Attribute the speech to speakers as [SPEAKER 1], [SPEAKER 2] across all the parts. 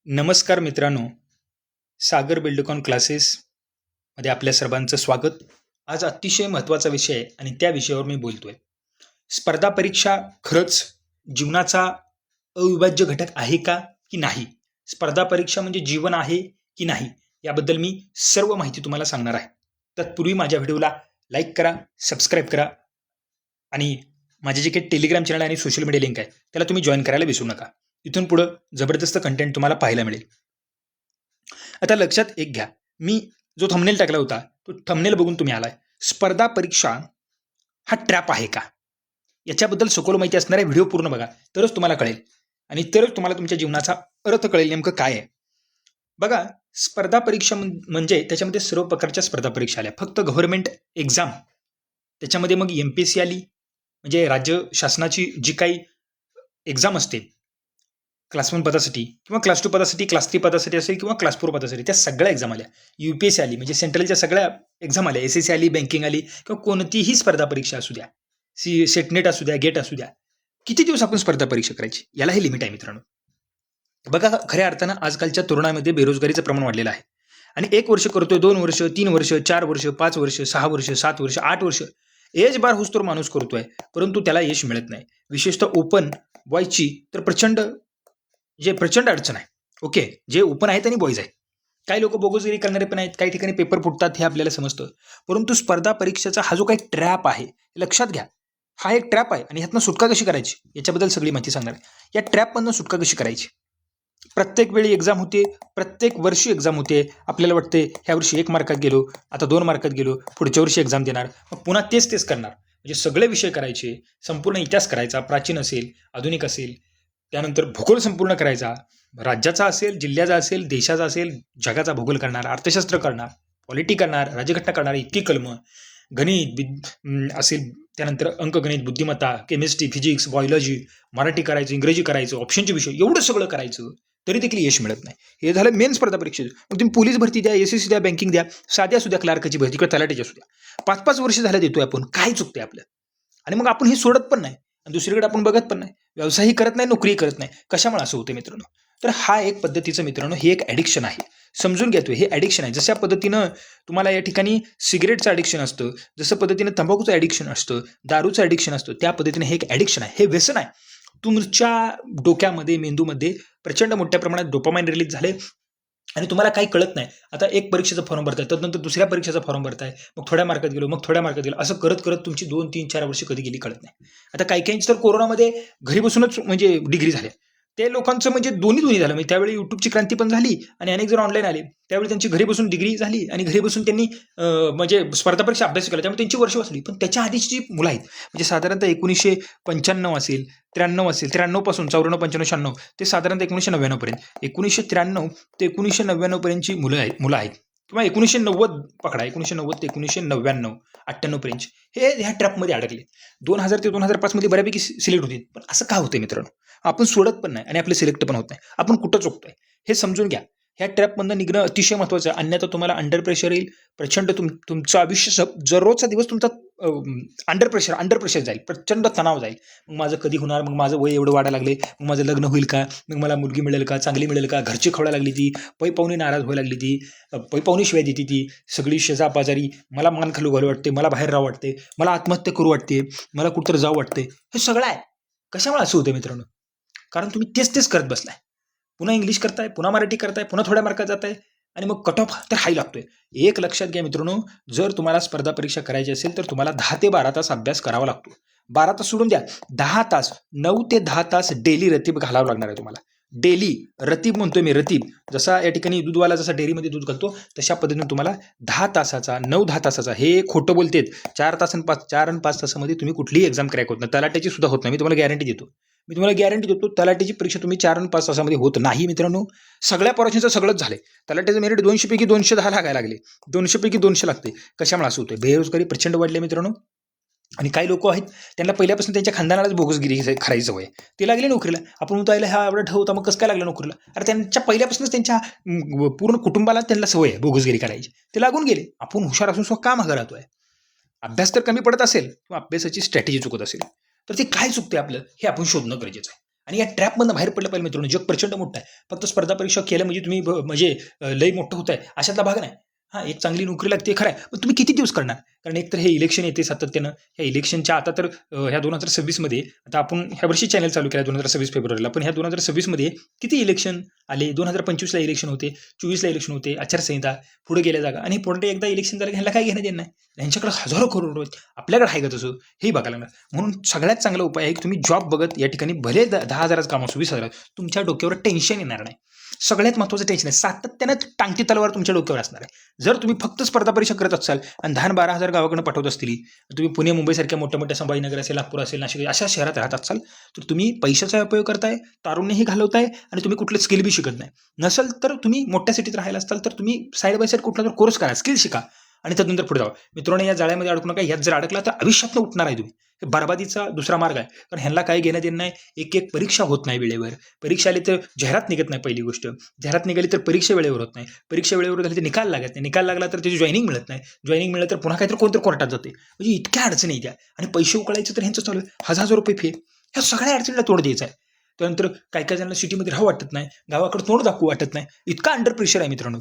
[SPEAKER 1] नमस्कार मित्रांनो, सागर बिल्डकॉन क्लासेसमध्ये आपल्या सर्वांचं स्वागत. आज अतिशय महत्त्वाचा विषय आहे आणि त्या विषयावर मी बोलतोय. स्पर्धा परीक्षा खरंच जीवनाचा अविभाज्य घटक आहे का की नाही? स्पर्धा परीक्षा म्हणजे जीवन आहे की नाही? याबद्दल मी सर्व माहिती तुम्हाला सांगणार आहे. तत्पूर्वी माझ्या व्हिडिओला लाईक करा, सबस्क्राईब करा आणि माझे जे काही टेलिग्राम चॅनल आणि सोशल मीडिया लिंक आहे त्याला तुम्ही जॉईन करायला विसरू नका. इथून पुढं जबरदस्त कंटेंट तुम्हाला पाहायला मिळेल. आता लक्षात एक घ्या, मी जो थंबनेल टाकला होता तो थंबनेल बघून तुम्ही आलाय. स्पर्धा परीक्षा हा ट्रॅप आहे का, याच्याबद्दल सखोल माहिती असणारा व्हिडिओ पूर्ण बघा, तरच तुम्हाला कळेल आणि तरच तुम्हाला तुमच्या जीवनाचा अर्थ कळेल नेमकं काय आहे. बघा, स्पर्धा परीक्षा म्हणजे त्याच्यामध्ये सर्व प्रकारच्या स्पर्धा परीक्षा आल्या. फक्त गव्हर्नमेंट एक्झाम, त्याच्यामध्ये मग MPSC आली, म्हणजे राज्य शासनाची जी काही एक्झाम असते क्लास 1 पदासाठी किंवा क्लास 2 पदासाठी, क्लास 3 पदासाठी असेल किंवा क्लास 4 पदासाठी, त्या सगळ्या एक्झाम आल्या. UPSC आली, म्हणजे सेंट्रलच्या सगळ्या एक्झाम आल्या. SSC आली, बँकिंग आली किंवा कोणतीही स्पर्धा परीक्षा असू द्या, सेटनेट असू द्या, गेट असू द्या. किती दिवस आपण स्पर्धा परीक्षा करायची, याला हे लिमिट आहे मित्रांनो. बघा, खऱ्या अर्थानं आजकालच्या तरुणामध्ये बेरोजगारीचं प्रमाण वाढलेलं आहे आणि 1 वर्ष करतोय, 2 वर्ष, 3 वर्ष, 4 वर्ष, 5 वर्ष, 6 वर्ष, 7 वर्ष, 8 वर्ष एज बार होस्तोवर माणूस करतोय, परंतु त्याला यश मिळत नाही. विशेषतः ओपन बॉयची तर प्रचंड अडचण आहे. ओके, जे ओपन आहेत आणि बॉईज आहेत. काही लोक बोगसगिरी करणारे पण आहेत, काही ठिकाणी पेपर फुटतात, हे आपल्याला समजतं. परंतु स्पर्धा परीक्षेचा हा जो काही ट्रॅप आहे, लक्षात घ्या, हा एक ट्रॅप आहे आणि ह्यातनं सुटका कशी करायची याच्याबद्दल सगळी माहिती सांगणार आहे. या ट्रॅपमधनं सुटका कशी करायची? प्रत्येक वेळी एक्झाम होते, प्रत्येक वर्षी एक्झाम होते. आपल्याला वाटते ह्या वर्षी 1 मार्कात गेलो, आता 2 मार्कात गेलो, पुढच्या वर्षी एक्झाम देणार, मग पुन्हा तेच करणार. म्हणजे सगळे विषय करायचे, संपूर्ण इतिहास करायचा, प्राचीन असेल, आधुनिक असेल, त्यानंतर भूगोल संपूर्ण करायचा, राज्याचा असेल, जिल्ह्याचा असेल, देशाचा असेल, जगाचा भूगोल करणार, अर्थशास्त्र करणार, पॉलिटी करणार, राज्यघटना करणार, इतकी कलमं, गणित असेल, त्यानंतर अंकगणित, बुद्धिमत्ता, केमिस्ट्री, फिजिक्स, बायोलॉजी, मराठी करायचं, इंग्रजी करायचं, ऑप्शनचे विषय, एवढं सगळं करायचं, तरी देखील यश मिळत नाही. हे झालं मेन स्पर्धा परीक्षेचं. मग तुम्ही पोलीस भरती द्या, SSC द्या, बँकिंग द्या, साध्या सुद्धा क्लार्कची भरती किंवा तलाठीच्या सुद्धा, 5-5 वर्ष झालं देतोय आपण, काय चुकते आपलं? आणि मग आपण हे सोडत पण नाही आणि दुसरीकडे आपण बघत पण नाही, व्यवसायही करत नाही, नोकरीही करत नाही. कशामुळे असं होतं मित्रांनो? तर हा एक पद्धतीचं मित्रांनो, हे एक ॲडिक्शन आहे. समजून घेतोय, हे ॲडिक्शन आहे. जशा पद्धतीनं तुम्हाला या ठिकाणी सिगरेटचं ॲडिक्शन असतं, जसं पद्धतीनं तंबाखूचं ॲडिक्शन असतं, दारूचं ॲडिक्शन असतं, त्या पद्धतीने हे एक ॲडिक्शन आहे, हे व्यसन आहे. तुमच्या डोक्यामध्ये, मेंदूमध्ये प्रचंड मोठ्या प्रमाणात डोपामाइन रिलीज झाले आणि तुम्हाला काही कळत नाही. आता एक परीक्षेचा फॉर्म भरताय, त्यानंतर दुसऱ्या परीक्षेचा फॉर्म भरताय, मग थोड्या मार्कात गेलो, मग थोड्या मार्कात गेलो, असं करत करत तुमची 2, 3, 4 वर्ष कधी गेली कळत नाही. आता काही काहींची तर कोरोनामध्ये घरी बसूनच म्हणजे डिग्री झाल्या. ते लोकांचं म्हणजे दोन्ही झालं. म्हणजे त्यावेळी युट्यूबची क्रांती पण झाली आणि अनेक जण ऑनलाईन आले. त्यावेळी त्यांची घरी बसून डिग्री झाली आणि घरी बसून त्यांनी म्हणजे स्पर्धा परीक्षा अभ्यास केला, त्यामुळे त्यांची वर्ष वाचली. पण त्याच्या आधीची जी मुलं आहेत, म्हणजे साधारणतः 1995 असेल, 93 असेल, 93 पासून 94, 95, 96 ते साधारणतः 1999 पर्यंत, 1993 ते 1999 पर्यंतची मुलं आहेत किंवा 1990 पकडा, 1990 ते 1999, 98 पर्यंत हे ह्या ट्रॅपमध्ये अडकले. 2000 ते 2005 मध्ये बऱ्यापैकी सिलेक्ट होते. पण असं का होतंय मित्रांनो? आपण सोडत पण नाही आणि आपले सिलेक्ट पण होत नाही. आपण कुठं चुकतोय हे समजून घ्या. ह्या ट्रॅपमधनं निघणं अतिशय महत्त्वाचं आहे. अन्यथा तुम्हाला अंडर प्रेशर येईल. प्रचंड तुमचं आयुष्य दररोजचा दिवस तुमचा अंडर प्रेशर जाईल. प्रचंड तणाव जाईल. मग माझं कधी होणार? मग माझं वय एवढं वाढायला लागले, मग माझं लग्न होईल का? मग मला मुलगी मिळेल का? चांगली मिळेल का? घरची खवळायला लागली ती, पै पाहुणे नाराज व्हायला लागली ती, पै पाहुणे शिवाय देते ती, सगळी शेजापाजारी, मला मान खालू घालू वाटते, मला बाहेर राहावं वाटते, मला आत्महत्या करू वाटते, मला कुठंतरी जावं वाटते. हे सगळं आहे. कशामुळे असं होतं मित्रांनो? कारण तुम्ही तेच करत बसलाय. पुन्हा इंग्लिश करताय, पुन्हा मराठी करताय, पुन्हा थोड्या मार्कात जाताय आणि मग कट ऑफ तर हाय लागतोय. एक लक्षात घ्या मित्रांनो, जर तुम्हाला स्पर्धा परीक्षा करायची असेल तर तुम्हाला 10 ते 12 तास अभ्यास करावा लागतो. 12 तास सोडून द्या, 10 तास, 9 ते 10 तास डेली रतीब घालावं लागणार आहे तुम्हाला. डेली रतीब म्हणतोय मी, रतीब. जसा या ठिकाणी दूधवाला जसा डेअरीमध्ये दूध घालतो, तशा पद्धतीने तुम्हाला 10 तासाचा, 9-10 तासाचा, हे खोटं बोलतेत, 4 आणि 5 तासामध्ये तुम्ही कुठलीही एक्झाम क्रॅक होत नाही. तलाट्याची सुद्धा होत नाही. मी तुम्हाला गॅरंटी देतो. तलाट्याची परीक्षा तुम्ही 4 आणि 5 तासामध्ये होत नाही मित्रांनो. सगळ्या पोरांचं सगळंच झालंय. तलाट्याचं मेरिट 200 पैकी 210 लागायला लागले. 200 पैकी 200 लागते. कशामुळे असं होतंय? बेरोजगारी प्रचंड वाढली मित्रांनो. आणि काही लोक आहेत, त्यांना पहिल्यापासून त्यांच्या खानदानालाच बोगसगिरी करायची सवय. ते लागले नोकरीला. आपण म्हणतो यायला हा एवढा ठेवता, मग कसं काय लागलं नोकरीला? अरे त्यांच्या पहिल्यापासूनच त्यांच्या पूर्ण कुटुंबाला त्यांना सवय आहे बोगसगिरी करायची. ते लागून गेले. आपण हुशार असून स्वतः का मागं राहतोय? अभ्यास तर कमी पडत असेल किंवा अभ्यासाची स्ट्रॅटेजी चुकत असेल, तर ते काय चुकते आपलं, हे आपण शोधणं गरजेचं आहे. आणि या ट्रॅपमधनं बाहेर पडलं पाहिजे मित्रांनो. जग प्रचंड मोठं आहे. फक्त स्पर्धा परीक्षा केलं म्हणजे तुम्ही म्हणजे लई मोठं होत आहे अशातला भाग नाही. हां, एक चांगली नोकरी लागते खरं आहे. पण तुम्ही किती दिवस करणार? कारण एकतर हे इलेक्शन येते सातत्यानं. ह्या इलेक्शनच्या आता तर ह्या 2026 मध्ये आता आपण ह्या वर्षी चॅनल चालू केला 2026 फेब्रुवारीला. पण ह्या 2026 मध्ये किती इलेक्शन आले? 2025 ला इलेक्शन होते, 24 ला इलेक्शन होते, आचारसंहिता, पुढे गेल्या जागा आणि पुढे एकदा इलेक्शन झालं ह्याला काय घेणं देणं नाही. यांच्याकडे हजारो करोड आहेत. आपल्याकडे आहे का तसं? हेही बघायला लागणार. म्हणून सगळ्यात चांगला उपाय आहे की तुम्ही जॉब बघत या ठिकाणी भले 10,000चं काम असो, 20,000 तुमच्या डोक्यावर टेन्शन येणार नाही. सगळ्यात महत्त्वाचं टेन्शन आहे सातत्यानं टांगती तलवार तुमच्या डोक्यावर असणार आहे. जर तुम्ही फक्त स्पर्धा परीक्षा करत असाल आणि 10-12,000 गावाकडून पाठवत असतील, तुम्ही पुणे मुंबईसारख्या मोठ्या मोठ्या संभाजीनगर असेल, नागपूर असेल, नाशिक अशा शहरात राहत असाल तर तुम्ही पैशाचा उपयोग करताय, तारुण्यही घालवताय आणि तुम्ही कुठलं स्किल बी शिकत नाही. नसेल तर तुम्ही मोठ्या सिटीत राहायला असाल तर तुम्ही साईड बाय साईड कुठला तर कोर्स करा, स्किल शिका आणि त्यानंतर पुढे जावा. मित्रांनो, या जाळ्यामध्ये अडकू नका. यात जर अडकला तर आयुष्यातनं उठणार आहे तुम्ही. हे बरबादीचा दुसरा मार्ग आहे. कारण ह्यांना काही घेणं देणं नाही. एक परीक्षा होत नाही वेळेवर. परीक्षा आली तर जाहिरात निघत नाही. पहिली गोष्ट, जाहिरात निघाली तर परीक्षा वेळेवर होत नाही. परीक्षा वेळेवर झाली तर निकाल लागत नाही. निकाल लागला तर त्याची जॉईनिंग मिळत नाही. जॉईनिंग मिळलं तर पुन्हा काहीतरी कोणतरी कोर्टात जाते. म्हणजे इतक्या अडचणी येत्या आणि पैसे उकळायचं तर ह्यांचं चालू आहे. हजार रुपये फी. ह्या सगळ्या अडचणीला तोंड द्यायचं आहे. त्यानंतर काही काही जणांना सिटीमध्ये राहू वाटत नाही, गावाकडे तोंड दाखवू वाटत नाही. इतका अंडर प्रेशर आहे मित्रांनो.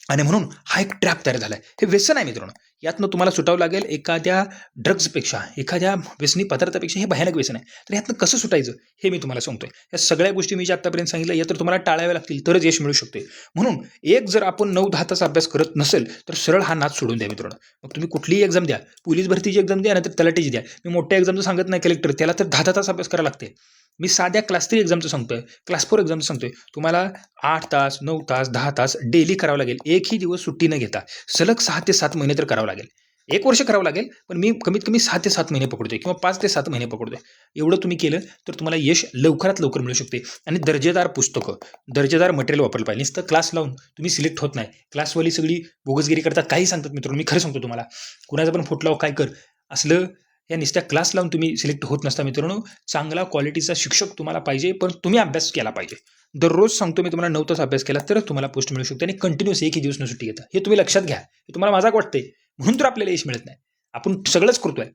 [SPEAKER 1] आणि म्हणून हा एक ट्रॅप तयार झाला आहे. हे व्यसन आहे मित्रांनो. यातनं तुम्हाला सुटावं लागेल. एखाद्या ड्रग्जपेक्षा, एखाद्या व्यसनी पदार्थापेक्षा हे भयानक व्यसन आहे. तर यातनं कसं सुटायचं हे मी तुम्हाला सांगतोय. या सगळ्या गोष्टी मी जे आतापर्यंत सांगितलं या तर तुम्हाला टाळाव्या लागतील तरच यश मिळू शकते. म्हणून एक जर आपण 9-10 तास अभ्यास करत नसेल तर सरळ हा नाच सोडून द्या मित्रांनो. मग तुम्ही कुठलीही एक्झाम द्या, पोलीस भरतीची एक्झाम द्या, नाहीतर तलाठीची द्या. मी मोठ्या एक्झामचं सांगत नाही, कलेक्टर, त्याला तर 10-10 तास अभ्यास करायला लागते. मी साध्या क्लास 3 एक्झामचं सांगतोय, क्लास 4 एक्झामचं सांगतोय. तुम्हाला 8 तास, 9 तास, 10 तास डेली करावं लागेल. एकही दिवस सुट्टी न घेता सलग 6 ते 7 महिने तर करावं लागेल. 1 वर्ष करावं लागेल, पण मी कमीत कमी 6 ते 7 महिने पकडतोय किंवा 5 ते 7 महिने पकडतोय. एवढं तुम्ही केलं तर तुम्हाला यश लवकरात लवकर मिळू शकते. आणि दर्जेदार पुस्तकं, दर्जेदार मटेरियल वापरलं पाहिजे. नुसतं क्लास लावून तुम्ही सिलेक्ट होत नाही. क्लासवाली सगळी बोगसगिरी करतात, काही सांगतात मित्रांनो. मी खरं सांगतो तुम्हाला, कुणाचा पण फुट लाव, काय कर, असलं या नुसत्या क्लास लावून तुम्ही सिलेक्ट होत नसता मित्रांनो. चांगला क्वालिटीचा शिक्षक तुम्हाला पाहिजे, पण तुम्ही अभ्यास केला पाहिजे. दररोज सांगतो मी तुम्हाला 9 तास अभ्यास केला तरच तुम्हाला पोस्ट मिळू शकते आणि कंटिन्यूअस एकही दिवस न सुट्टी घेता. हे तुम्ही लक्षात घ्या. हे तुम्हाला मजाक वाटते म्हणून तर आपल्याला यश मिळत नाही. आपण सगळंच करतोय,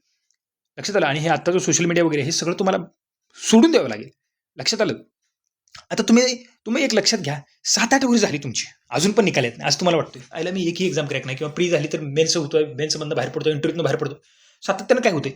[SPEAKER 1] लक्षात आलं. आणि हे आता जो सोशल मीडिया वगैरे हे सगळं तुम्हाला सोडून द्यावं लागेल, लक्षात आलं. आता तुम्ही एक लक्षात घ्या, 7-8 वर्ष झाली तुमची, अजून पण निकाल येत नाही. आज तुम्हाला वाटतोय आयला मी एकही एक्झाम क्रॅक नाही, किंवा प्री झाली तर मेन्स होतोय, मेन्समधनं बाहेर पडतो, इंटरव्ह्यूतनं बाहेर पडतो. सातत्यानं काय होते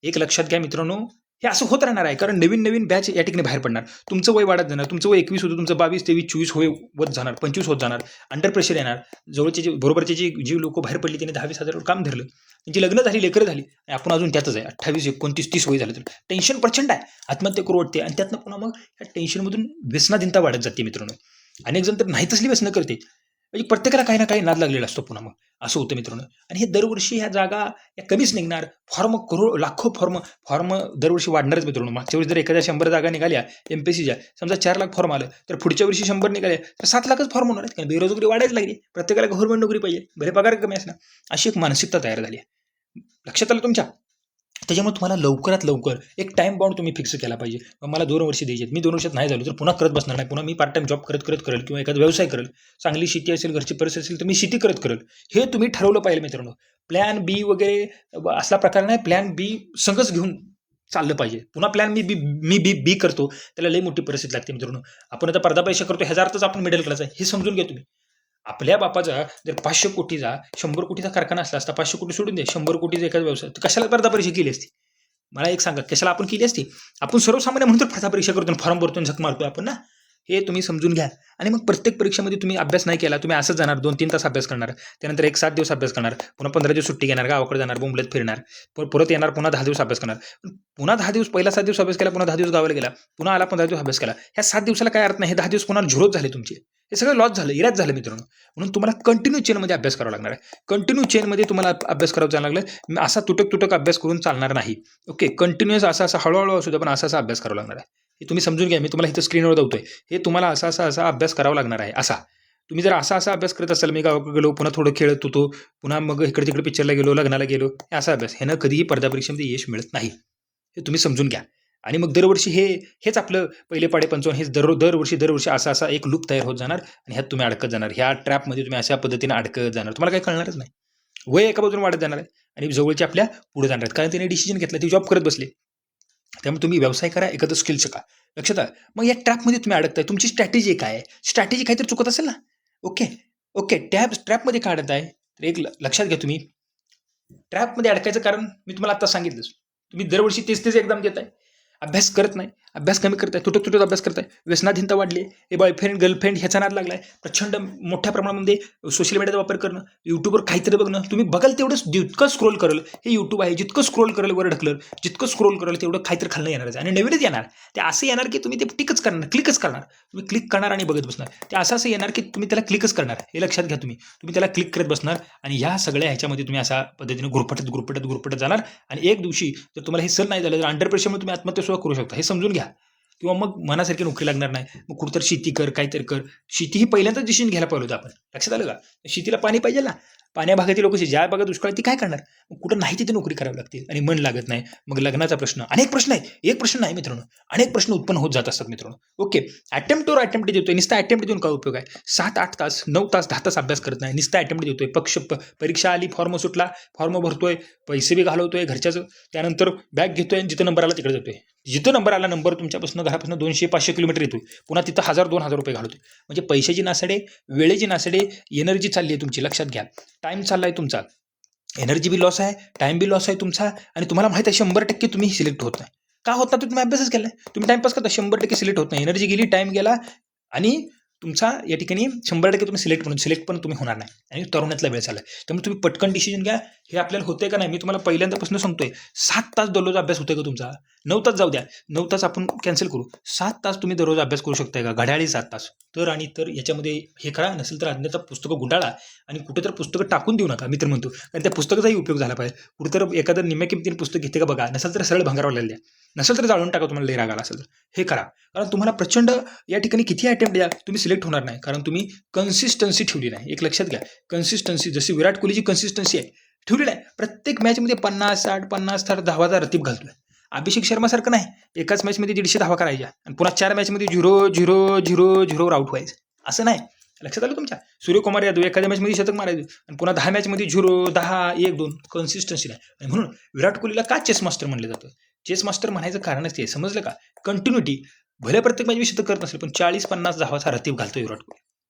[SPEAKER 1] एक लक्षात घ्या मित्रांनो, हे असं होत राहणार आहे. कारण नवीन नवीन बॅच या ठिकाणी बाहेर पडणार. तुमचं वय वाढत जाणार. तुमचं वय 21 होतं, तुमचं 22, 23, 24 होय होत जाणार, 25 होत जाणार. अंडर प्रेशर येणार. जवळचे जे बरोबरचे जी लोक बाहेर पडली त्यांनी 10-20 काम धरलं, त्यांची लग्न झाली, लेकरं झाली आणि आपण अजून त्यातच आहे. 28, 29, 30 वय झालं तर टेन्शन प्रचंड आहे. आत्महत्या करू वाटते आणि त्यातनं पुन्हा मग या टेन्शनमधून व्यसनाधीनता वाढत जाते मित्रांनो. अनेक जण तर नाही तसली व्यसनं करते. म्हणजे प्रत्येकाला काही ना काही नाद लागलेला असतो पुन्हा मग असं होतं मित्रांनो. आणि हे दरवर्षी ह्या जागा या कमीच निघणार. फॉर्म लाखो फॉर्म दरवर्षी वाढणारच मित्रांनो. मागच्या वेळी जर एखाद्या 100 जागा निघाल्या एमपीएससीच्या, समजा 4 लाख फॉर्म आलं तर पुढच्या वर्षी 100 निघाले तर 7 लाखच फॉर्म होणार आहेत. कारण बेरोजगारी वाढायला लागली. प्रत्येकाला गव्हर्नमेंट नोकरी पाहिजे, भले पगार कमी असणार, अशी एक मानसिकता तयार झाली आहे. लक्षात आलं तुमच्या. त्याच्यामुळे तुम्हाला लवकरात लवकर एक टाइम बाउंड तुम्ही फिक्स केला पाहिजे. मला 2 वर्ष द्यायचे आहेत, मी 2 वर्षात नाही झालो तर पुन्हा करत बसणार नाही. पुन्हा मी पार्ट टाइम जॉब करत करेल किंवा एखादा व्यवसाय करेल. चांगली शेती असेल, घरची परिस्थिती असेल तर मी शेती करत करेल. हे तुम्ही ठरवलं पाहिजे मित्रांनो. प्लॅन बी वगैरे असला प्रकार नाही. प्लॅन बी संगच घेऊन चाललं पाहिजे. पुन्हा प्लॅन मी बी करतो, त्याला लई मोठी परिस्थिती लागते मित्रांनो. आपण आता पर्दा पैसा करतो, ह्याचा अर्थच आपण मिडल क्लास आहे हे समजून घ्या तुम्ही. आपल्या बापाचा जर 500 कोटीचा 100 कोटीचा कारखाना असला असता, 500 कोटी सोडून दे, 100 कोटीचा एखादा व्यवसाय, तर कशाला स्पर्धा परीक्षा केली असती? मला एक सांगा, कशाला आपण केली असती? आपण सर्वसामान्य म्हणून तर स्पर्धा परीक्षा करतो, फॉर्म भरतो, झक मारतोय आपण ना. हे तुम्ही समजून घ्या. आणि मग प्रत्येक परीक्षेमध्ये तुम्ही अभ्यास नाही केला, तुम्ही असंच जाणार, 2-3 तास अभ्यास करणार, त्यानंतर 7 दिवस अभ्यास करणार, पुन्हा 15 दिवस सुट्टी घेणार, गावाकडे जाणार, बोंबलत फिरणार, परत येणार, पुन्हा 10 दिवस अभ्यास करणार, पुन्हा 10 दिवस, पहिला 7 दिवस अभ्यास केला, पुन्हा 10 दिवस गावाला गेला, पुन्हा आला, 15 दिवस अभ्यास केला. ह्या 7 दिवसाला काय अर्थ नाही. हे 10 दिवस पुन्हा झिरोच झाले तुमचे. हे सगळं लॉस झालं, इराज झालं मित्रांनो. म्हणून तुम्हाला कंटिन्यू चेनमध्ये अभ्यास करावा लागणार आहे. कंटिन्यू चेनमध्ये तुम्हाला अभ्यास करावा जायला लागलं. असा तुटक अभ्यास करून चालणार नाही. ओके, कंटिन्युअस असा हळूहळू असू द्या, पण असा अभ्यास करावा लागणार आहे. हे तुम्ही समजून घ्या. मी तुम्हाला इथं स्क्रीनवर दावतोय. हे तुम्हाला असा अभ्यास करावा लागणार आहे. असा तुम्ही जर असा अभ्यास करत असाल, मी गावाकडे गेलो, पुन्हा थोडं खेळत होतो, पुन्हा मग इकडे तिकडे पिक्चरला गेलो, लग्नाला गेलो, हे असा अभ्यास, ह्यानं कधीही स्पर्धा परीक्षेमध्ये यश मिळत नाही. हे तुम्ही समजून घ्या. आणि मग दरवर्षी हेच आपलं पहिले पाडे पंचावन्न, हेच दरवर्षी असा एक लूप तयार होत जाणार आणि ह्यात तुम्ही अडकत जाणार. ह्या ट्रॅपमध्ये तुम्ही अशा पद्धतीने अडकत जाणार. तुम्हाला काही कळणारच नाही. वय एका बाजूने वाढत जाणार आहे आणि जवळचे आपल्या पुढे जाणार आहेत. कारण त्यांनी डिसिजन घेतला, ते जॉब करत बसले. त्यामुळे तुम्ही व्यवसाय करा, एखादं स्किल शिका. लक्षात आलं? मग या ट्रॅपमध्ये तुम्ही अडकताय. तुमची स्ट्रॅटेजी काय आहे? स्ट्रॅटेजी काहीतरी चुकत असेल ना? Okay, okay. ट्रॅपमध्ये का अडकताय? तर एक लक्षात घ्या तुम्ही, ट्रॅपमध्ये अडकायचं कारण मी तुम्हाला आता सांगितलंच. तुम्ही दरवर्षी तेच एक्झाम देताय. अभ्यास करत नाही, अभ्यास कमी करताय, तुटक अभ्यास करताय, व्यसनाधीनता वाढली आहे, हे बॉयफ्रेंड गर्लफ्रेंड ह्याचा नाद लागलाय, प्रचंड मोठ्या प्रमाणामध्ये सोशल मीडियाचा वापर करणं, युट्यूबवर काहीतरी बघणं, तुम्ही बघाल तेवढंच जितकं स्क्रोल करेल, हे युट्यूब आहे, जितकं स्क्रोल करेल वर ढकलल, जितकं स्क्रोल करेल तेवढं काहीतरी खाल्लं येणारच आणि नवीनच येणार. ते असं येणार की तुम्ही ते क्लिकच करणार. तुम्ही क्लिक करणार आणि बघत बसणार. ते असं येणार की तुम्ही त्याला क्लिकच करणार. हे लक्षात घ्या तुम्ही त्याला क्लिक करत बसणार आणि ह्या सगळ्या ह्याच्यामध्ये तुम्ही अशा पद्धतीने गुरफटत जाणार आणि एक दिवशी जर तुम्हाला हे सहन नाही झालं तर अंडर प्रेशरमध्ये तुम्ही आत्महत्या सुद्धा करू शकता. हे समजून घ्या. किंवा मग मनासारखी नोकरी लागणार नाही. मग कुठेतरी शेती कर, काहीतरी कर. शेती ही पहिल्यांदाच डिसिजन घ्यायला पाहिलं होतं आपण. लक्षात आलं का? शेतीला पाणी पाहिजे ना. पाण्या भागातील लोक ज्या भागात दुष्काळ ती काय करणार? मग कुठं नाही तिथे नोकरी करावी लागते आणि मन लागत नाही. मग लग्नाचा प्रश्न, अनेक प्रश्न आहेत. एक प्रश्न नाही मित्रांनो, अनेक प्रश्न उत्पन्न होत जात असतात मित्रांनो. ओके, अटेम्प्ट देतोय. नुसता अटेम्प्ट देऊन काय उपयोग आहे? 7-8 तास, 9 तास, 10 तास अभ्यास करत नाही. नुसता अटेम्प्ट देतोय. परीक्षा आली, फॉर्म सुटला, फॉर्म भरतोय, पैसे बी घालवतोय घरच्याचं, त्यानंतर बॅग घेतोय आणि जिथं नंबर आला तिकडे जातोय. जिथं नंबर आला, नंबर तुमच्यापासून घरापासून 200-500 किलोमीटर येतोय, पुन्हा तिथं 1000-2000 रुपये घालवतोय. म्हणजे पैशाची नासाडे, वेळेची नासाडे, एनर्जी चालली आहे तुमची. लक्षात घ्या. टाइम चाललाय तुमचा, एनर्जी बी लॉस आहे, टाइम बी लॉस आहे तुमचा आणि तुम्हाला माहित आहे 100% तुम्ही सिलेक्ट होत नाही. का होत नाही? तुम्ही अभ्यासच केलाय, तुम्ही टाइमपास करता. 100% सिलेक्ट होत नाही. एनर्जी गेली, टाइम गेला आणि तुमचा या ठिकाणी 100% तुम्ही सिलेक्ट पण तुम्ही होणार नाही आणि तरुणातला वेळ चाललाय. त्यामुळे तुम्ही पटकन डिसिजन घ्या. हे आपल्याला होतंय का नाही? मी तुम्हाला पहिल्यांदापासून सांगतोय. 7 तास दररोज अभ्यास होतोय का तुमचा? 9 तास जाऊ द्या, 9 तास आपण कॅन्सल करू. 7 तास तुम्ही दररोज अभ्यास करू शकताय का? घड्याळी 7 तास. तर याच्यामध्ये हे करा. नसेल तर अन्यथा पुस्तकं गुंडाळा आणि कुठे तर पुस्तकं टाकून देऊ नका. मी तर म्हणतो, कारण त्या पुस्तकाचाही उपयोग झाला पाहिजे. कुठे तर एखादं निम्म्या किमतीने पुस्तक घेते का बघा. नसेल तर सरळ भंगारवाल्याला द्या. नसेल तर जाळून टाका, तुम्हाला लई राग आला असेल तर. हे करा, कारण तुम्हाला प्रचंड या ठिकाणी किती अटेम्प्ट द्या तुम्ही सिलेक्ट होणार नाही, कारण तुम्ही कन्सिस्टन्सी ठेवली नाही. एक लक्षात घ्या, कन्सिस्टन्सी जशी विराट कोहलीची कन्सिस्टन्सी आहे ठेवली नाही. प्रत्येक मॅचमध्ये 50-60, 50-60 धावाचा रतीब घालतोय. अभिषेक शर्मासारखं नाही, एकाच मॅचमध्ये 150 धावा करायच्या आणि पुन्हा 4 मॅचमध्ये 0-0-0-0 आउट व्हायचं. असं नाही. लक्षात आलं तुमच्या? सूर्यकुमार यादव एखाद्या मॅचमध्ये शतक मारायचं आणि पुन्हा 10 मॅचमध्ये 0-10-1-2. कन्सिस्टन्सी नाही. आणि म्हणून विराट कोहलीला का चेस मास्टर म्हणलं जातं? चेस मास्टर म्हणायचं कारणच ते, समजलं का? कंटिन्युटी. भले प्रत्येक मॅच शतक करत नसेल, पण 40-50 धावाचा रतीब घालतो विराट कोहली.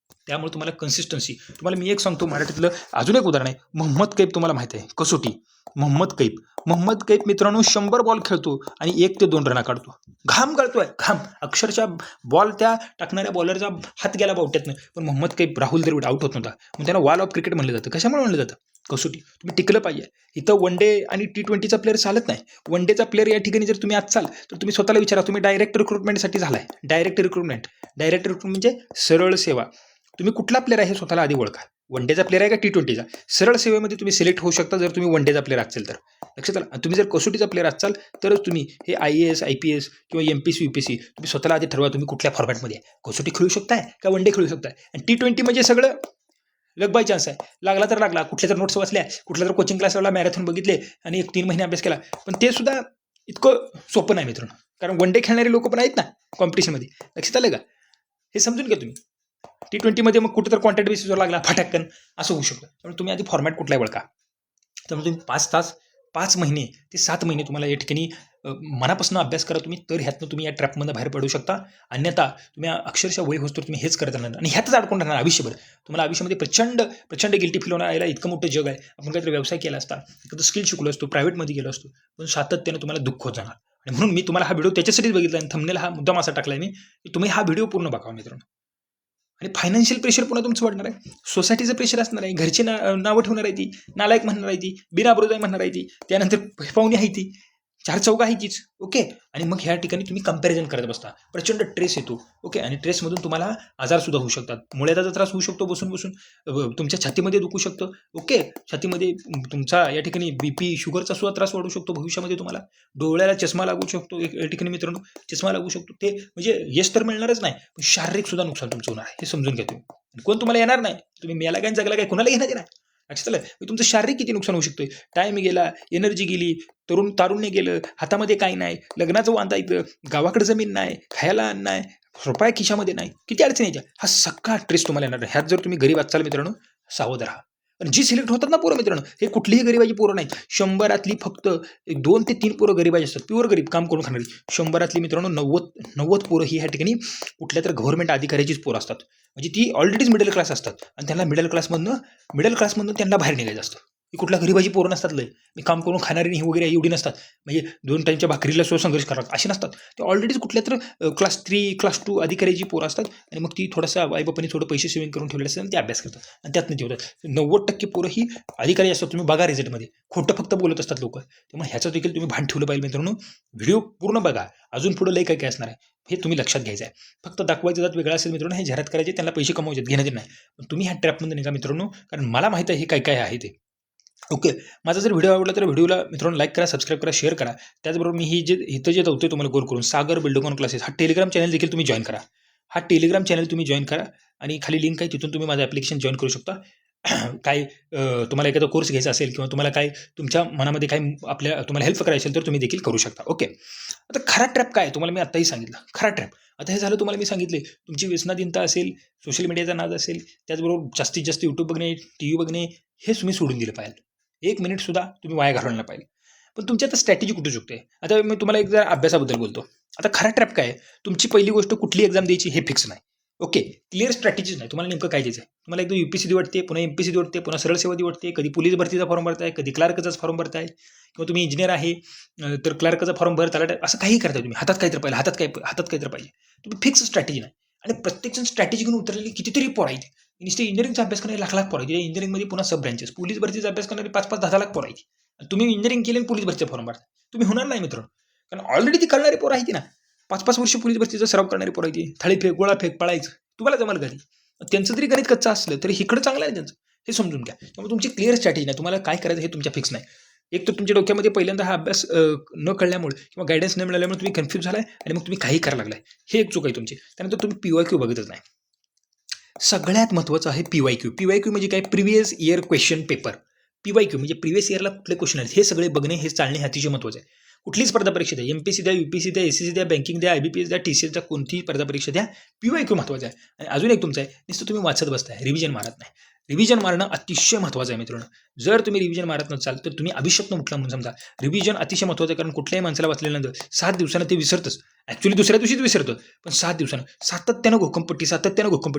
[SPEAKER 1] त्यामुळे तुम्हाला कन्सिस्टन्सी. तुम्हाला मी एक सांगतो, मराठीतलं अजून एक उदाहरण आहे. मोहम्मद कैफ तुम्हाला माहिती आहे, कसोटी. मोहम्मद कैफ मित्रांनो 100 बॉल खेळतो आणि 1 ते 2 रना काढतो. घाम गळतोय, घाम. अक्षरशः बॉल त्या टाकणाऱ्या बॉलरचा हात गेला बावट्यातनं, पण मोहम्मद कैफ, राहुल द्रविड आउट होत नव्हता. मग त्यांना वॉल ऑफ क्रिकेट म्हणलं जातं. कशामुळे म्हणलं जातं? कसोटी. तुम्ही टिकलं पाहिजे. इथं वन डे आणि T20चा प्लेअर चालत नाही. वन डेचा प्लेअर या ठिकाणी जर तुम्ही आज चाल, तर तुम्ही स्वतःला विचारा, तुम्ही डायरेक्ट रिक्रुटमेंटसाठी झालाय. डायरेक्ट रिक्रुटमेंट म्हणजे सरळ सेवा. तुम्ही कुठला प्लेअर आहे हे स्वतःला आधी ओळखा. वन डेचा प्लेअर आहे का T20चा? सरळ सेवेमध्ये तुम्ही सिलेक्ट होऊ शकता जर तुम्ही वन डेचा प्लेअर असाल तर. लक्षात आलं? तुम्ही जर कसोटीचा प्लेअर असाल तरच तुम्ही हे IAS, IPS किंवा MPC, UPSC तुम्ही स्वतःला आधी ठरवा, तुम्ही कुठल्या फॉर्मॅटमध्ये आहे. कसोटी खेळू शकताय का वन डे खेळू शकताय? आणि T20 म्हणजे सगळं लक बाय चान्स आहे. लागला तर लागला, कुठल्या तर नोट्स वाचल्या, कुठल्या तर कोचिंग क्लासला मॅरेथॉन बघितले आणि 1-3 महिने अभ्यास केला. पण ते सुद्धा इतकं सोपं नाही मित्रांनो, कारण वन डे खेळणारे लोक पण आहेत ना कॉम्पिटिशनमध्ये. लक्षात आलं का? हे समजून घ्या तुम्ही. T20मध्ये मग कुठं तर कॉन्टॅक्ट बेसिसवर लागला फटाकन असं होऊ शकतं. त्यामुळे तुम्ही आधी फॉर्मॅट कुठलाही ओळखा. त्यामुळे तुम्ही 5 महिने ते 7 महिने तुम्हाला या ठिकाणी मनापासून अभ्यास करा तुम्ही, तर ह्यातनं तुम्ही या ट्रॅपमधून बाहेर पडू शकता. अन्यथा तुम्ही अक्षरशः वय होतो तुम्ही हेच करत राहणार आणि ह्यातच अडकून राहणार आयुष्यभर. तुम्हाला आयुष्यामध्ये प्रचंड गिल्टी फील होणार. याला इतकं मोठं जग आहे, आपण काहीतरी व्यवसाय केला असता, एखादं स्किल शिकलो असतो, प्रायव्हेटमध्ये गेलो असतो, पण सातत्याने तुम्हाला दुःख होत जाणार. आणि म्हणून मी तुम्हाला हा व्हिडिओ त्याच्यासाठीच बघितला आणि थंबनेल हा मुद्दाम असा टाकलाय मी, की तुम्ही हा व्हिडिओ पूर्ण बघावा मित्रांनो. आणि फायनान्शियल प्रेशर पुन्हा तुमचं वाढणार आहे, सोसायटीचं प्रेशर असणार आहे, घरची नावं ठेवणार आहे ती, नालायक म्हणणार आहे ती, बिनाबरोबर म्हणणार आहे ती, त्यानंतर पाहुणी आहे ती, 4 चौघा आहे तीच. ओके. आणि मग ह्या ठिकाणी तुम्ही कंपॅरिझन करत बसता, प्रचंड ट्रेस येतो. ओके. आणि ट्रेसमधून तुम्हाला आजारसुद्धा होऊ शकतात. मुळ्याचा त्रास होऊ शकतो बसून तुमच्या छातीमध्ये दुखू शकतं. ओके. छातीमध्ये तुमचा या ठिकाणी BP, शुगरचा सुद्धा त्रास वाढू शकतो भविष्यामध्ये. तुम्हाला डोळ्याला चष्मा लागू शकतो. या ठिकाणी मित्रांनो चष्मा लागू शकतो. ते म्हणजे यश तर मिळणारच नाही, पण शारीरिक सुद्धा नुकसान तुमचं होणार आहे. हे समजून घ्या तुम्ही. कोण तुम्हाला येणार नाही. तुम्ही मेला काय जगला काय कुणाला घेणार नाही. लक्षात आलं? तुमचं शारीरिक किती नुकसान होऊ शकतोय. टाइम गेला, एनर्जी गेली, तारुण्य गेलं, हातामध्ये काही नाही, लग्नाचं वांदा इथं, गावाकडे जमीन नाही, खायला अन्न नाही, रुपया खिशामध्ये नाही, किती अडचणी यायच्या. हा सगळा ट्रेस तुम्हाला येणार आहे. ह्यात जर तुम्ही गरीब असाल मित्रांनो, सावध राहा. पण जी सिलेक्ट होतात ना पोरं मित्रांनो, हे कुठलीही गरिबाची पोरं नाहीत. 100रातली फक्त 2 ते 3 पोरं गरिबाची असतात, प्युअर गरीब, काम करून खाणारी. 100रातली मित्रांनो 90 पोरं ही ह्या ठिकाणी कुठल्या तर गव्हर्नमेंट अधिकाऱ्याचीच पोरं असतात. म्हणजे ती ऑलरेडीच मिडल क्लास असतात आणि त्यांना मिडल क्लासमधनं त्यांना बाहेर निघायचं असतं. ही कुठल्या गरिबाची पोरं नसतात. लय मी काम करून खाणारी नाही वगैरे एवढी नसतात. म्हणजे 2 टाईमच्या भाकरीला सुद्धा संघर्ष करावं अशी नसतात. ते ऑलरेडीच कुठल्या तर क्लास 3 क्लास 2 अधिकाऱ्याची पोरं असतात आणि मग ती थोडासा आईबापांनी थोडं पैसे सेव्हिंग करून ठेवले असतात आणि ते अभ्यास करतात आणि त्यातनं ते होतात. 90% पोरं ही अधिकारी असतात. तुम्ही बघा रिझल्टमध्ये खोटं फक्त बोलत असतात लोक. त्यामुळे ह्याचं देखील तुम्ही भान ठेवलं पाहिजे मित्रांनो. व्हिडिओ पूर्ण बघा, अजून पुढं लय काय काय असणार आहे हे तुम्ही लक्षात घ्यायचं आहे. फक्त दाखवायचं जात वेगळं असेल मित्रांनो, हे जाहिरात करायचे त्यांना पैसे कमवायचे घेणं नाही. पण तुम्ही ह्या ट्रॅपमध्ये निघा मित्रांनो, कारण मला माहित आहे हे काय काय आहे ते. ओके, माझा जर व्हिडिओ आवडला तर व्हिडिओला मित्रांनो लाईक करा, सबस्क्राईब करा, शेअर करा. त्याचबरोबर मी ही इथं जे दावतोय तुम्हाला गोल करून सागर बिल्डकॉन क्लासेस हा टेलिग्राम चॅनल देखील तुम्ही जॉईन करा. हा टेलिग्राम चॅनल तुम्ही जॉईन करा आणि खाली लिंक आहे, तिथून तुम्ही माझं ॲप्लिकेशन जॉईन करू शकता. काय तुम्हाला एखादा कोर्स घ्यायचा असेल किंवा तुम्हाला काय तुमच्या मनामध्ये काय तुम्हाला हेल्प करायची असेल तर तुम्ही देखील करू शकता. ओके, आता खरा ट्रॅप काय तुम्हाला मी आत्ताही सांगितलं. खरा ट्रॅप आता हे झालं, तुम्हाला मी सांगितले तुमची व्यसनाधीनता असेल, सोशल मीडियाचा नाद असेल, त्याचबरोबर जास्तीत जास्त यूट्यूब बघणे, टी व्ही बघणे, हे तुम्ही सोडून दिलं पाहिजे. 1 मिनिटसुद्धा तुम्ही वाया घालवलं पाहिजे. पण तुमची आता स्ट्रॅटेजी कुठू चुकते. आता मी तुम्हाला एक जर अभ्यासाबद्दल बोलतो. आता खरा ट्रॅप काय, तुमची पहिली गोष्ट कुठली एक्झाम द्यायची हे फिक्स नाही. ओके, क्लिअर स्ट्रॅटेजीज नाही. तुम्हाला नेमकं काय द्यायचं आहे. तुम्हाला एकदा UPSC वाटते, पुन्हा MPSC वाटते, पुन्हा सरळ सेवा वाटते, कधी पोलीस भरतीचा फॉर्म भरताय, कधी क्लार्कचाच फॉर्म भरताय, किंवा तुम्ही इंजिनियर आहे तर क्लार्कचा फॉर्म भरता, असं काही करताय तुम्ही. हातात काहीतरी पाहिजे, हातात काहीतरी पाहिजे. तुम्ही फिक्स स्ट्रॅटेजी नाही. आणि प्रत्येकजण स्ट्रॅटेजी घेऊन उतरलेली कितीतरी पोरं आहेत. नुसते इंजिनिअरिंगचा अभ्यास करणारे लाख पोरं आहेत. इंजिनिअरिंगमध्ये पुन्हा सब ब्रँचेस, पोलीस भरतीचा अभ्यास करणारे 5-5, 10 लाख पोरं आहेत. तुम्ही इंजिनिअरिंग केले आणि पोलीस भरतीचा फॉर्म भरता, तुम्ही होणार नाही मित्रांनो. कारण ऑलरेडी ती करणारी पोरं आहे ती ना, 5-5 वर्ष पोलीस भरतीचा सराव करणारी पोरं आहे ती. थाळी फेक, गोळा फेक, पळायचं तुम्हाला जमाल कधी. त्यांचं जरी गणित कच्चं असलं तरी इकडं चांगलं आहे त्यांचं, हे समजून घ्या. त्यामुळे तुमची क्लिअर स्ट्रॅटेजी नाही, तुम्हाला काय करायचं हे तुमच्या फिक्स नाही. एक तर तुमच्या डोक्यामध्ये पहिल्यांदा हा अभ्यास न कळल्यामुळे किंवा गायडन्स न मिळाल्यामुळे तुम्ही कन्फ्यूज झालाय आणि मग तुम्ही काही करायला लागलाय, हे एक चूक आहे तुमची. त्यानंतर तुम्ही PYQ बघतच नाही. सगळ्यात महत्त्वाचं आहे PYQ म्हणजे काय, previous year question paper. PYQ म्हणजे प्रिव्हियस इयरला कुठले क्वेश्चन आहेत हे सगळे बघणे, हे चालणे हे अतिशय महत्त्वाचं आहे. कुठलीही स्पर्धा परीक्षा द्या, MPSC द्या, UPSC द्या, SSC द्या, बँकिंग द्या, IBPS द्या, TCS द्या, कोणतीही स्पर्धा परीक्षा द्या, PYQ महत्त्वाचं आहे. आणि अजून एक तुमचं आहे, नुसतं तुम्ही वाचत बसताय, रिव्हिजन मारत नाही. रिव्हिजन मारणं अतिशय महत्त्वाचं आहे मित्रांनो. जर तुम्ही रिव्हिजन मारत नसाल तर तुम्ही अभिशप्न उठला म्हणून समजा. रिव्हिजन अतिशय महत्त्वाचं आहे, कारण कुठल्याही माणसाला वाचल्यानंतर 7 दिवसानं ते विसरतच. ॲक्च्युली दुसऱ्या दिवशीच विसरतं, पण 7 दिवसानं सातत्यानं घोकंपट्टी.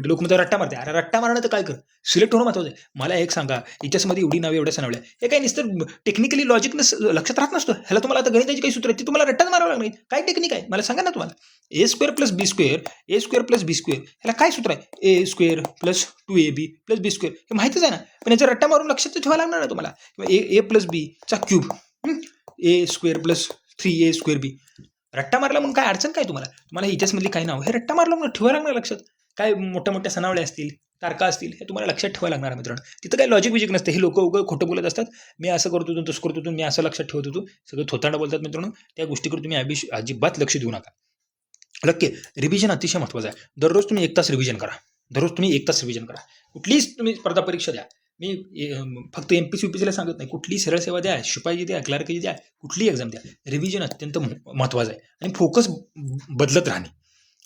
[SPEAKER 1] लोक म्हणतात रट्टा मारते. अरे रट्टा मारणं तर काय कर, सिलेक्ट होणं महत्त्वाचं आहे. मला एक सांगा, इतिहासमध्ये एवढी नावे एवढ्या सनावल्या, हे काय नुसतं टेक्निकली लॉजिकनेस लक्षात राहत नसतं. ह्याला तुम्हाला आता गणिताची काही सूत्र आहे ती तुम्हाला रट्टाच मारावं लागणार. काय टेक्निक आहे मला सांगा ना तुम्हाला. A² + B² ह्याला काय सूत्र आहे, A² + 2AB + B², हे माहितीच आहे ना. पण याचा रट्टा मारून लक्षात ठेवायला लागणार ना तुम्हाला. किंवा A + B चा क्यूब, A² + 3A²B. रट्टा मारला म्हणून काय अडचण काय तुम्हाला. तुम्हाला इतिहासमधली काय नाव हे रट्टा मारला म्हणून ठेवायला लागणार लक्षात. काय मोठ्या मोठ्या सनावळे असतील, तारका असतील, हे तुम्हाला लक्षात ठेवायला लागणार मित्रांनो. तिथं काही लॉजिक विजिक नसतं. हे लोक उगं खोटं बोलत असतात. मी असं करतो होतो, तसं करतो होतो, मी असं लक्षात ठेवत होतो, सगळं थोतांड बोलतात मित्रांनो. त्या गोष्टीकडे तुम्ही अजिबात लक्ष देऊ नका. नक्की रिव्हिजन अतिशय महत्त्वाचं आहे. दररोज तुम्ही 1 तास रिव्हिजन करा. कुठलीही तुम्ही स्पर्धा परीक्षा द्या. मी फक्त MPSC UPSCला सांगत नाही, कुठलीही सरळ सेवा द्या, शिपाईची द्या, क्लार्कची द्या, कुठलीही एक्झाम द्या, रिव्हिजन अत्यंत महत्त्वाचं आहे. आणि फोकस बदलत राहणे.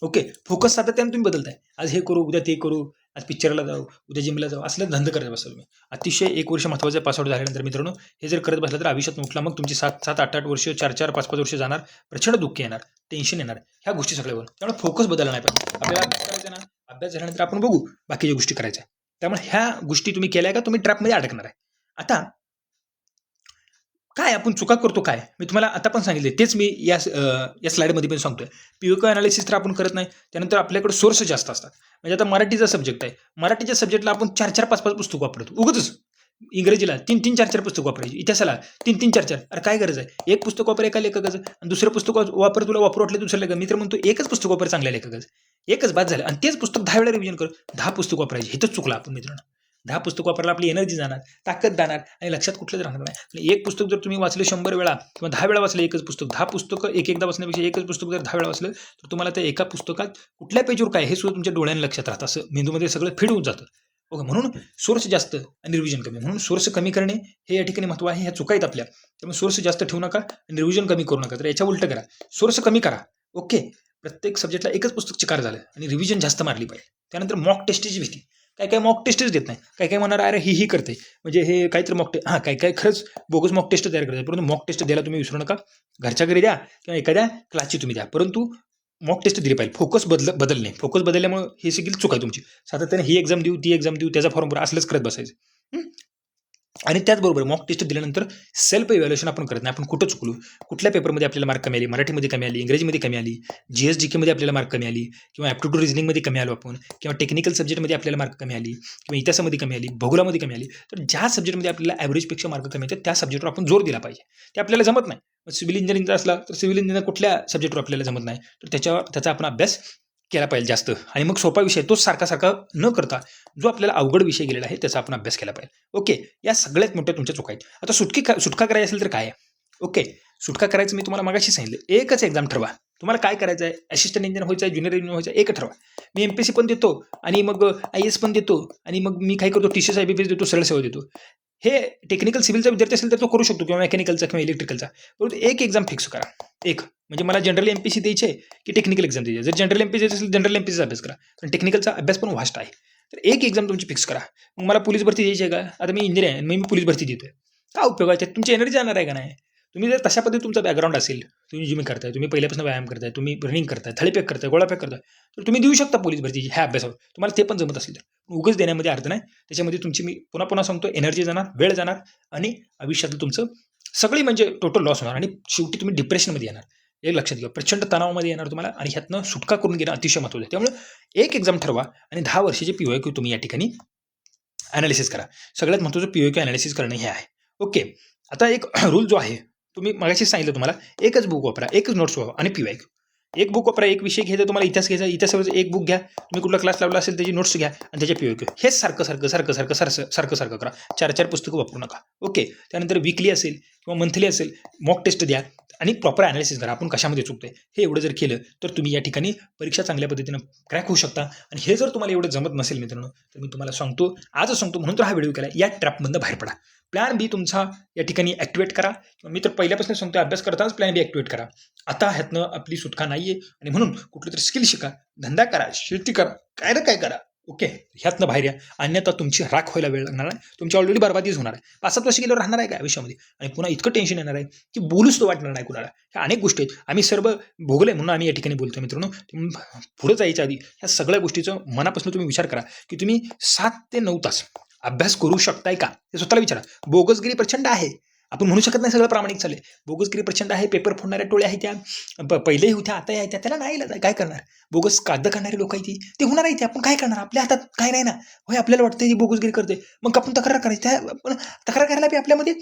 [SPEAKER 1] ओके, फोकस सातत्याने तुम्ही बदलताय. आज हे करू, उद्या ते करू, आज पिक्चरला जाऊ, उद्या जिमला जाऊ, असलं धंदा करत बसता तुम्ही. अतिशय 1 वर्ष महत्त्वाचं आहे पासआउट झाल्यानंतर मित्रांनो. हे जर करत बसलं तर आयुष्यात उठला मग तुमची 7-7, 8-8 वर्ष, 4-4, 5-5 वर्ष जाणार. प्रचंड दुःख येणार, टेन्शन येणार, ह्या गोष्टी सगळ्यावर. त्यामुळे फोकस बदलला नाही पाहिजे. आपल्याला अभ्यास करायचा ना, अभ्यास झाल्यानंतर आपण बघू बाकीच्या गोष्टी करायच्या. त्यामुळे ह्या गोष्टी तुम्ही केल्या का तुम्ही ट्रॅपमध्ये अडकणार आहे. आता काय आपण चुका करतो काय, मी तुम्हाला आता पण सांगितले, तेच मी या स्लाइडमध्ये पण सांगतोय. PYQ अनालिसिस तर आपण करत नाही. त्यानंतर आपल्याकडे सोर्स जास्त असतात. म्हणजे आता मराठीचा सब्जेक्ट आहे, मराठीच्या सब्जेक्टला आपण 4-4, 5-5 पुस्तक वापरतो उगाचच. इंग्रजीला 3-3, 4-4 पुस्तक वापरायची, इतिहासाला 3-3, 4-4. अरे काय गरज आहे. एक पुस्तक वापर एका लेखकाचं आणि दुसरं पुस्तक वापर, तुला वापरू वाटलं दुसरं लेखक. मी तर म्हणतो एकच पुस्तक वापर चांगल्या लेखकाचं, एकच बाद झालं. आणि तेच पुस्तक 10 वेळा रिव्हिजन कर. 10 पुस्तक वापरायची, इथंच चुकला आपण मित्रांनो. 10 पुस्तक वापरायला आपली एनर्जी जाणार, ताकद जाणार आणि लक्षात कुठलंच राहणार नाही. एक पुस्तक जर तुम्ही वाचलं 100 वेळा किंवा 10 वेळा वाचलं एकच पुस्तक, 10 पुस्तकं एकदा वाचण्यापेक्षा एकच पुस्तक जर 10 वेळा वाचलं तर तुम्हाला त्या एका पुस्तकात कुठल्या पेजवर काय हे सुद्धा तुमच्या डोळ्यांना लक्षात राहतं. असं मेंदूमध्ये सगळं फिट होऊन जातं. ओके, म्हणून सोर्स जास्त आणि रिव्हिजन कमी. म्हणून सोर्स कमी करणे हे या ठिकाणी महत्त्व आहे. ह्या चुका आहेत आपल्या. त्यामुळे सोर्स जास्त ठेवू नका आणि रिव्हिजन कमी करू नका. तर याच्या उलटं करा, सोर्स कमी करा. ओके, प्रत्येक सब्जेक्टला एकच पुस्तक चिकार झालं आणि रिव्हिजन जास्त मारली पाहिजे. त्यानंतर मॉक टेस्टची भीती. काय काय मॉक टेस्टच देत नाही. काय काय म्हणणार अरे ही करते म्हणजे हे काहीतरी मॉक टेस्ट, काय काय खरंच बोगस मॉक टेस्ट तयार करते. परंतु मॉक टेस्ट द्यायला तुम्ही विसरू नका. घरच्या घरी द्या किंवा एखाद्या क्लासची तुम्ही द्या, परंतु मॉक टेस्ट दिली पाहिजे. फोकस बदलणे, फोकस बदलल्यामुळे हे सगळी चूक आहे तुमची. सातत्याने ही एक्झाम देऊ, ती एक्झाम देऊ, त्याचा फॉर्म भरा, असलंच करत बसायचं. आणि त्याचबरोबर मॉक टेस्ट दिल्यानंतर सेल्फ इव्हॅल्युएशन आपण करत नाही. आपण कुठं चुकलो, कुठल्या पेपरमध्ये आपल्याला मार्क कमी आली, मराठीमध्ये कमी आली, इंग्रजीमध्ये कमी आली, GS GK मध्ये आपल्याला मार्क कमी आली, किंवा ॲप्टिट्यूड रिझनिंगमध्ये कमी आलो आपण, किंवा टेक्निकल सब्जेक्टमध्ये आपल्याला मार्क कमी आली, किंवा इतिहासामध्ये कमी आली, भूगोलामध्ये कमी आली. तर ज्या सब्जेक्टमध्ये आपल्याला ॲव्हरेजपेक्षा मार्क कमी येतात त्या सब्जेक्टवर आपण जोर दिला पाहिजे. ते आपल्याला जमत नाही. सिव्हिल इंजिनिअरिंगचा असला तर सिव्हिल इंजिनिअर कुठल्या सब्जेक्टवर आपल्याला जमत नाही, तर त्याचा आपण अभ्यास केला पाहिजे जास्त. आणि मग सोपा विषय तोच सारखा सारखा न करता जो आपल्याला अवघड विषय गेलेला आहे त्याचा आपण अभ्यास केला पाहिजे. ओके, या सगळ्यात मोठ्या तुमच्या चुका आहेत. आता सुटका करायची असेल तर काय आहे? ओके, सुटका करायचं मी तुम्हाला मागाशी सांगितलं. एकच एक्झाम ठरवा. तुम्हाला काय करायचं आहे, असिस्टंट इंजिनियर व्हायचं आहे, ज्युनियर इंजिनियर व्हायचं आहे, एक ठरवा. मी MPSC पण देतो आणि मग IAS पण देतो आणि मग मी काय करतो TCS IBPS देतो, सरळ सेवा देतो. हे टेक्निकल सिव्हिलचा विद्यार्थी असेल तर तो करू शकतो, किंवा मेकॅनिकलचा किंवा इलेक्ट्रिकलचा. परंतु एक एक्झाम फिक्स करा. एक म्हणजे मला जनरल MPSC द्यायचे की टेक्निकल एक्झाम द्यायची. जर जनरल MPSC असेल जनरल MPSCचा अभ्यास करा, पण टेक्निकलचा अभ्यास पण वास्ट आहे. तर एक एक्झाम तुमची फिक्स करा. मग मला पोलीस भरती द्यायची आहे का? आता मी इंजिनियर आहे, मी पोलीस भरती देतोय. काय उपयोग आहे? तुमची एनर्जी जाणार आहे का नाही? तुम्ही जर तशा पद्धती तुमचा बॅकग्राऊंड असेल, तुम्ही जिम करताय, तुम्ही पहिल्यापासून व्यायाम करताय, तुम्ही रनिंग करताय, थाळीफेक करताय, गोळाफेक करताय, तर तुम्ही देऊ शकता पोलीस भरतीची ह्या अभ्यासावर. तुम्हाला ते पण जमत असेल तर. उगाच देण्यामध्ये अर्थ नाही. त्याच्यामध्ये तुमची, मी पुन्हा पुन्हा सांगतो, एनर्जी जाणार, वेळ जाणार आणि आयुष्यातलं तुमचं सगळी म्हणजे टोटल लॉस होणार आणि शेवटी तुम्ही डिप्रेशनमध्ये येणार. हे लक्षात घ्या. प्रचंड तणावामध्ये येणार तुम्हाला आणि ह्यातनं सुटका करून घेणं अतिशय महत्त्वाचं आहे. त्यामुळे एक एक्झाम ठरवा आणि 10 वर्षाचे PYQ तुम्ही या ठिकाणी ॲनालिसिस करा. सगळ्यात महत्त्वाचं PYQ ॲनालिसिस करणं हे आहे. ओके, आता एक रूल जो आहे, तुम्ही मगाशी सांगितलं तुम्हाला, एकच बुक वापरा, एकच नोट्स वापरा आणि PYQ. एक बुक वापरा, एक विषय घ्यायचा, तुम्हाला इतिहास घ्यायचा, इतिहासावरचं एक बुक घ्या, तुम्ही कुठला क्लास लावला असेल त्याची नोट्स घ्या आणि त्याच्या PYQ. हेच सारखं करा. 4 पुस्तकं वापरू नका. ओके, त्यानंतर वीकली असेल किंवा मंथली असेल, मॉक टेस्ट द्या आणि प्रॉपर ॲनालिसिस करा. आपण कशामध्ये चुकतोय हे एवढं जर केलं तर तुम्ही या ठिकाणी परीक्षा चांगल्या पद्धतीनं क्रॅक होऊ शकता. आणि हे जर तुम्हाला एवढं जमत नसेल मित्रांनो, तर मी तुम्हाला सांगतो, आजच सांगतो, म्हणून तर हा व्हिडिओ केला, या ट्रॅपमधनं बाहेर पडा. प्लॅन बी तुमचा या ठिकाणी ॲक्टिवेट करा. मी तर पहिल्यापासून सांगतो, अभ्यास करतानाच प्लॅन बी ॲक्टिवेट करा. आता ह्यातनं आपली सुटका नाही आहे आणि म्हणून कुठलं तरी स्किल शिका, धंदा करा, शेती करा, काय ना काय करा. ओके, ह्यातनं बाहेर या. अन्यथा तुमची राख व्हायला वेळ लागणार आहे. तुमची ऑलरेडी बरबादीच होणार आहे. 5-7 वर्ष गेल्यावर राहणार आहे का आयुष्यामध्ये? आणि पुन्हा इतकं टेन्शन येणार आहे की बोलूच तो वाटणार नाही कुणाला. ह्या अनेक गोष्टी आहेत, आम्ही सर्व भोगले म्हणून आम्ही या ठिकाणी बोलतो मित्रांनो. पुढे जायच्या आधी ह्या सगळ्या गोष्टीचं मनापासून तुम्ही विचार करा की तुम्ही 7 ते 9 तास अभ्यास करू शकताय का, ते स्वतःला विचारा. बोगसगिरी प्रचंड आहे. आपण म्हणू शकत नाही सगळं प्रामाणिक चाललंय. बोगसगिरी प्रचंड आहे. पेपर फोडणाऱ्या टोळ्या आहेत त्या, पहिलेही होत्या, आताही आहेत त्या. त्याला नाही इलाज आहे. काय करणार? बोगस कागद काढणारी लोक आहेत ते होणार आहे. ते आपण काय करणार? आपल्या हातात काय नाही ना. होय, आपल्याला वाटतं ती बोगसगिरी करते, मग आपण तक्रार करायची. त्या तक्रार करायला बी आपल्यामध्ये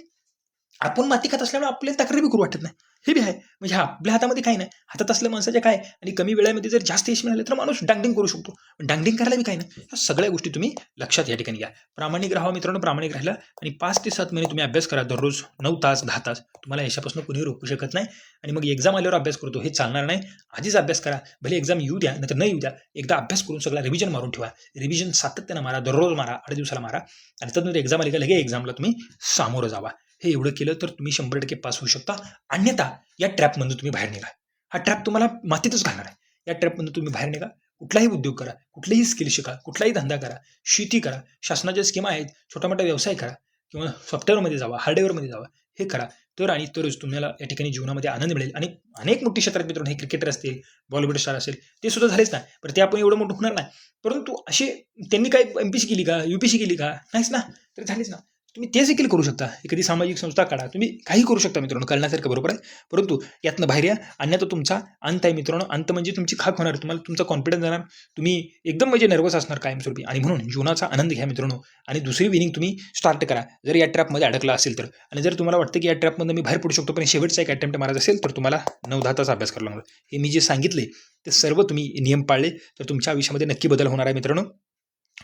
[SPEAKER 1] आपण माती खात असल्यामुळे आपल्याला तक्रार बी करू वाटत नाही. हे बी आहे. म्हणजे आपल्या हातामध्ये काही नाही. हातात असल्या माणसाच्या काय, आणि कमी वेळेमध्ये जर जास्त यश मिळालं तर माणूस डांगडिंग करू शकतो. डांगडिंग करायला बी काही नाही. ह्या सगळ्या गोष्टी तुम्ही लक्षात या ठिकाणी घ्या. प्रामाणिक राहा मित्रांनो. प्रामाणिक राहिला आणि 5 ते 7 महिने तुम्ही अभ्यास करा. दररोज 9 तास 10 तास. तुम्हाला यशापासून कुणी रोखू शकत नाही. आणि मग एक्झाम आल्यावर अभ्यास करतो हे चालणार नाही. आधीच अभ्यास करा. भले एक्झाम येऊ द्या नंतर नाही येऊ द्या. एकदा अभ्यास करून सगळा रिव्हिजन मारून ठेवा. रिव्हिजन सातत्यानं मारा. दररोज मारा. 8 दिवसाला मारा. आणि त्यानंतर एक्झाम आली का लगेच एक्झामला तुम्ही सामोरं जावा. हे एवढं केलं तर तुम्ही 100% पास होऊ शकता. अन्यथा या ट्रॅपमधून तुम्ही बाहेर निघा. हा ट्रॅप तुम्हाला मातीतच घालणार आहे. या ट्रॅपमधून तुम्ही बाहेर निघा. कुठलाही उद्योग करा, कुठलेही स्किल शिका, कुठलाही धंदा करा, शेती करा, शासनाच्या स्कीमा आहेत, छोटा मोठा व्यवसाय करा किंवा सॉफ्टवेअरमध्ये जावा, हार्डवेअरमध्ये जावा. हे करा तर आणि तरच तुम्हाला या ठिकाणी जीवनामध्ये आनंद मिळेल. आणि अनेक मोठी क्षेत्रात मित्रांनो, हे क्रिकेटर असतील, बॉलिवूड स्टार असेल, ते सुद्धा झालेच नाही. पण ते आपण एवढं मोठं होणार नाही. परंतु असे त्यांनी काय MPSC केली का, UPSC केली का? नाहीच ना. तर झालीच ना. तुम्ही ते देखील करू शकता. एखादी सामाजिक संस्था काढा. तुम्ही काही करू शकता मित्रांनो. करण्यासारखं बरोबर आहे. परंतु यातनं बाहेर या. अन्यथा तुमचा अंत आहे मित्रांनो. अंत म्हणजे तुमची खाक होणार. तुम्हाला तुमचा कॉन्फिडन्स जाणार. तुम्ही एकदम म्हणजे नर्वस असणार कायमस्वरूपी. आणि म्हणून जीवनाचा आनंद घ्या मित्रांनो. आणि दुसरी विनिंग तुम्ही स्टार्ट करा जर या ट्रॅपमध्ये अडकला असेल तर. आणि जर तुम्हाला वाटतं की या ट्रॅपमधून मी बाहेर पडू शकतो, पण शेवटचा एक अटेम्प्ट मारायचा असेल तर तुम्हाला 9-10 तास अभ्यास करावा लागणार. हे मी जे सांगितले ते सर्व तुम्ही नियम पाळले तर तुमच्या आयुष्यामध्ये नक्की बदल होणार आहे मित्रांनो.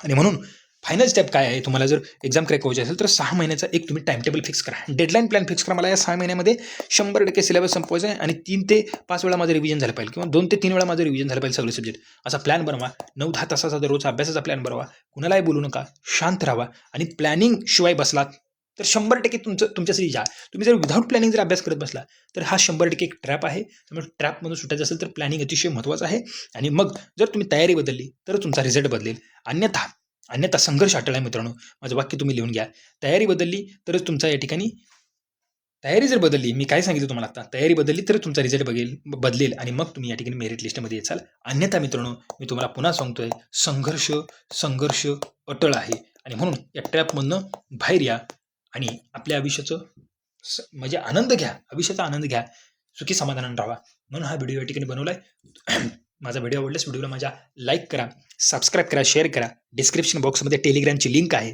[SPEAKER 1] आणि म्हणून फायनल स्टेप काय आहे, तुम्हाला जर एक्झाम क्रॅक व्हायची असेल तर 6 महिन्याचा एक तुम्ही टाइम टेबल फिक्स करा. डेडलाईन प्लॅन फिक्स करा. मला या 6 महिन्यामध्ये 100% सिलेबस संपवायचा आहे आणि 3 ते 5 वेळा माझं रिव्हिजन झालं पाहिजे, किंवा 2 ते 3 वेळा माझं रिव्हिजन झालं पाहिजे सगळे सब्जेक्ट. असा प्लॅन बनवा. 9-10 तासाचा दररोज अभ्यासाचा प्लॅन बनवा. कुणालाही बोलू नका. शांत राहा. आणि प्लॅनिंग शिवाय बसलात तर 100% तुमच्यासाठी जा. तुम्ही जर विदाऊट प्लॅनिंग जर अभ्यास करत बसला तर हा 100% एक ट्रॅप आहे. त्यामुळे ट्रॅपमधून सुटायचं असेल तर प्लॅनिंग अतिशय महत्त्वाचं आहे. आणि मग जर तुम्ही तयारी बदलली तर तुमचा रिझल्ट बदलेल. अन्यथा अन्यथा संघर्ष अटळ आहे मित्रांनो. माझं वाक्य तुम्ही लिहून घ्या. तयारी बदलली तरच तुमचा या ठिकाणी तयारी जर बदलली, मी काय सांगितलं तुम्हाला आता, तयारी बदलली तरच तुमचा रिझल्ट बदलेल आणि मग तुम्ही या ठिकाणी मेरिट लिस्टमध्ये येचाल. अन्यथा मित्रांनो, मी तुम्हाला पुन्हा सांगतोय, संघर्ष संघर्ष अटळ आहे आणि म्हणून या ट्रॅपमधनं बाहेर या आणि आपल्या आयुष्याचं म्हणजे आनंद घ्या, आयुष्याचा आनंद घ्या, सुखी समाधानाने राहा. म्हणून हा व्हिडिओ या ठिकाणी बनवलाय. माझा व्हिडिओ आवडल्यास व्हिडिओला माझ्या लाईक करा, सबस्क्राईब करा, शेअर करा. डिस्क्रिप्शन बॉक्समध्ये टेलिग्रामची लिंक आहे,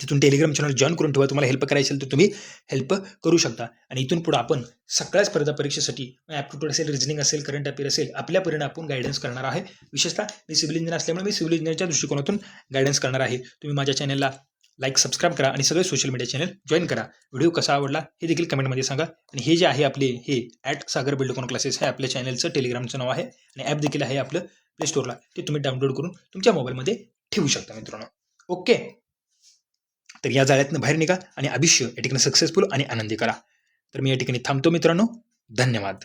[SPEAKER 1] तिथून टेलिग्राम चॅनल जॉईन करून ठेवा. तुम्हाला हेल्प करायची असेल तर तुम्ही हेल्प करू शकता. आणि इथून पुढे आपण सगळ्या स्पर्धा परीक्षेसाठी ॲप्टिट्यूड असेल, रिजनिंग असेल, करंट अफेअर असेल, आपल्या परीने आपण गायडन्स करणार आहे. विशेषतः मी सिव्हिल इंजिनियर असल्यामुळे मी सिव्हिल इंजिनियरच्या दृष्टिकोनातून गायडन्स करणार आहे. तुम्ही माझ्या चॅनलला लाईक, सबस्क्राईब करा आणि सगळे सोशल मीडिया चॅनल जॉईन करा. व्हिडिओ कसा आवडला हे देखील कमेंटमध्ये सांगा. आणि हे जे आहे आपले हे @सागर बिल्डकॉन क्लासेस हे आपल्या चॅनलचं टेलिग्रामचं नाव आहे आणि ॲप देखील आहे आपलं प्ले स्टोअरला. ते तुम्ही डाउनलोड करून तुमच्या मोबाईलमध्ये ठेवू शकता मित्रांनो. ओके, तर या जाळ्यातनं बाहेर निघा आणि आयुष्य या ठिकाणी सक्सेसफुल आणि आनंदी करा. तर मी या ठिकाणी थांबतो मित्रांनो. धन्यवाद.